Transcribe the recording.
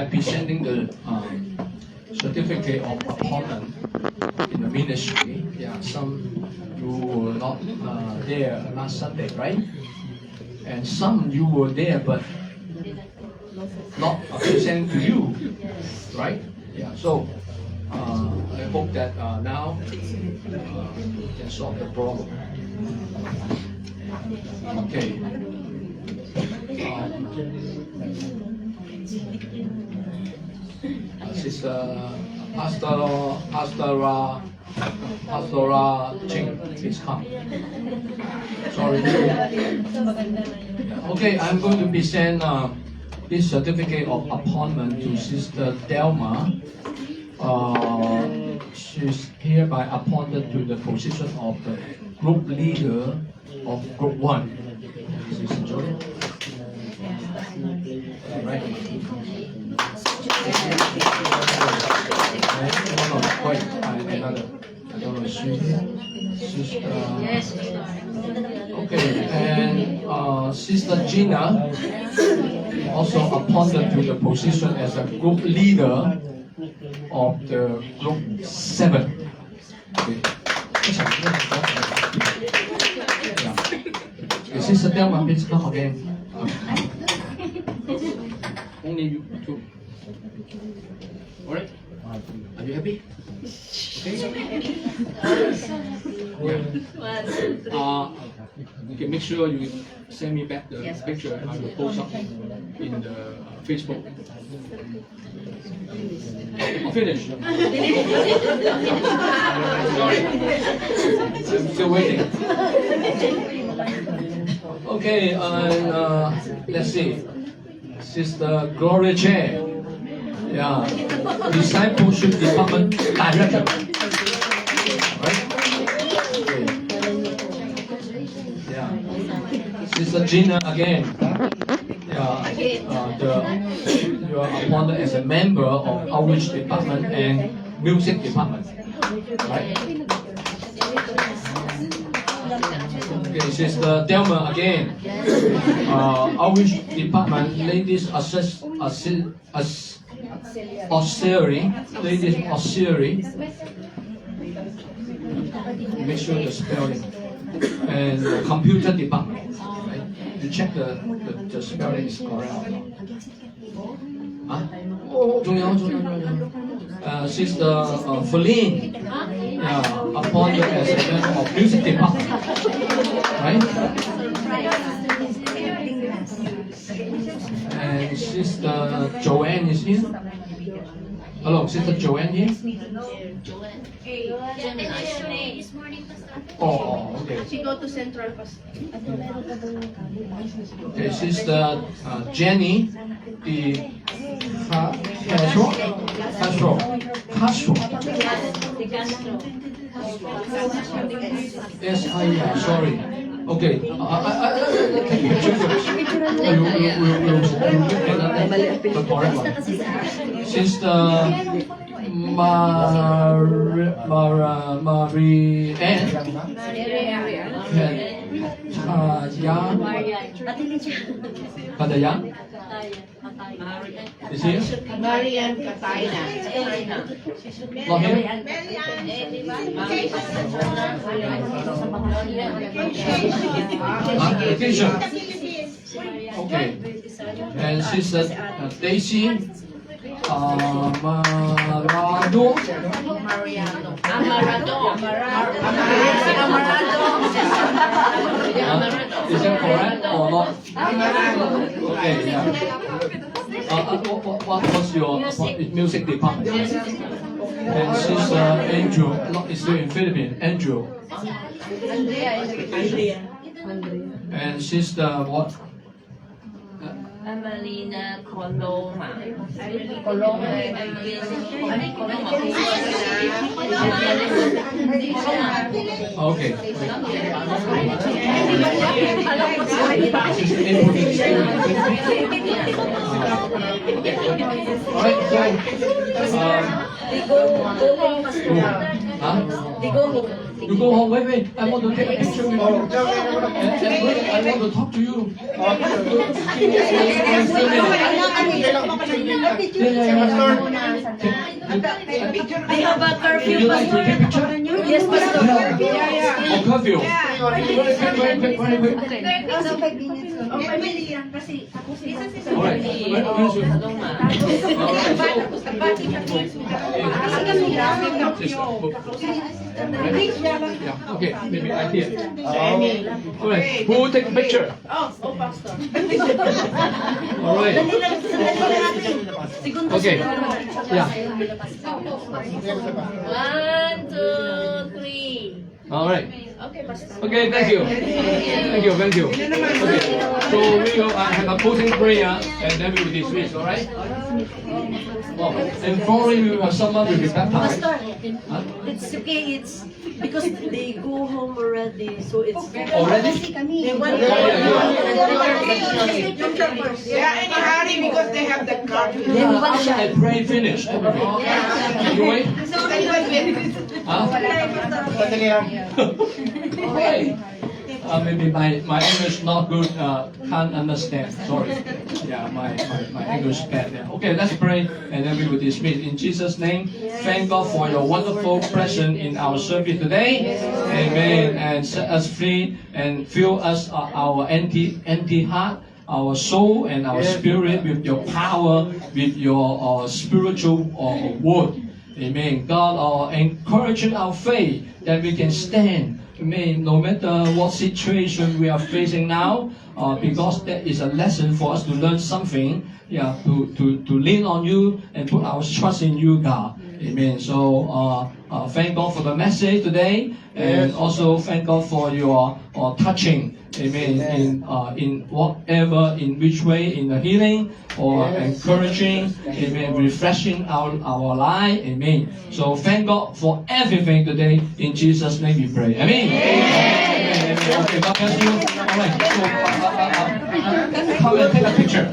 presenting the certificate of appointment in the ministry. Yeah, some you were not there last Sunday, right? And some you were there but not presented to you, right? Yeah. So I hope that now we can solve the problem. Okay. Sister Pastora Ching, please come. Sorry. Okay, I'm going to present this certificate of appointment to Sister Delma. She's hereby appointed to the position of the group leader of Group 1. Sister Jordan. Right. No, wait, another. I don't know, Sister. Okay, and Sister Gina also appointed to the position as a group leader of the Group 7. Okay. Yeah. Sister Delma, please come again. Only you two. Alright? Are you happy? Okay? Yeah. Okay, make sure you send me back the picture. I will post up in the Facebook. Oh, finish. Sorry. I'm still waiting. Okay, and let's see. Sister Gloria Chair. Yeah. Discipleship Department Director. Right? Okay. Yeah. Sister Gina again. Yeah. You are appointed as a member of Outreach Department and Music Department. Right? Okay, Sister Delma again. Outreach Department, Ladies Auxiliary. Ladies Auxiliary. Make sure the spelling. And the Computer Department. Right? You check the spelling is correct or not. Huh? Oh, 仲有. Sister Feline, appointed as a member of Music Department. Right? And Sister Joanne is here. Hello, Sister Joanne here? This morning, Oh, okay. she go to Central Pastor. Okay, Sister Jenny, the Castro. Yes, sorry. Okay. Can you check this? The correct one. Sister Marie Ann. Kataya? Is he? Marian Katayna. Not him? Application. Okay. And Sister Daisy Amarado. Is that correct or not? Okay, yeah. What was your music department? And Sister Andrew, is still in Philippines. Andrew. And Sister what? Emelina Coloma. Okay. Alright, so, Digong Pastor. huh? Digong. You go home. Wait. I want to take a picture with you. Oh, And wait, I want to talk to you. They have a curfew, Would you like to take a picture? Yes, Pastor. Oh, curfew. Very quick. Alright, where's your... Yeah, okay, maybe I here. Alright, who will take a picture? Oh, Pastor. Alright, okay. Yeah, 1, 2, 3. alright. Okay, Pastor. Okay, thank you. Thank you. Okay, so we will have a closing prayer and then we will dismiss, alright? Oh, and following we will have someone will be baptized. Huh? It's okay, it's because they go home already, so it's Already? they want Yeah, in a hurry because they have the card. After I pray finish everything. You wait? Huh? Alright. Maybe my English not good, can't understand. Sorry. Yeah, my English bad. Yeah. Okay, let's pray and then we will dismiss. In Jesus' name, thank God for your wonderful presence in our service today. Amen. And set us free and fill us our empty heart, our soul and our spirit with your power, with your spiritual word. Amen. God, encouraging our faith that we can stand. Amen. No matter what situation we are facing now, because that is a lesson for us to learn something. Yeah, to lean on you and put our trust in you, God. Amen. So thank God for the message today, and also thank God for your touching. Amen. In whatever, in which way, in the healing or encouraging, amen, refreshing our life. Amen. So thank God for everything today. In Jesus' name we pray. Amen. Amen. Okay, God bless you. All right. So, come and take a picture.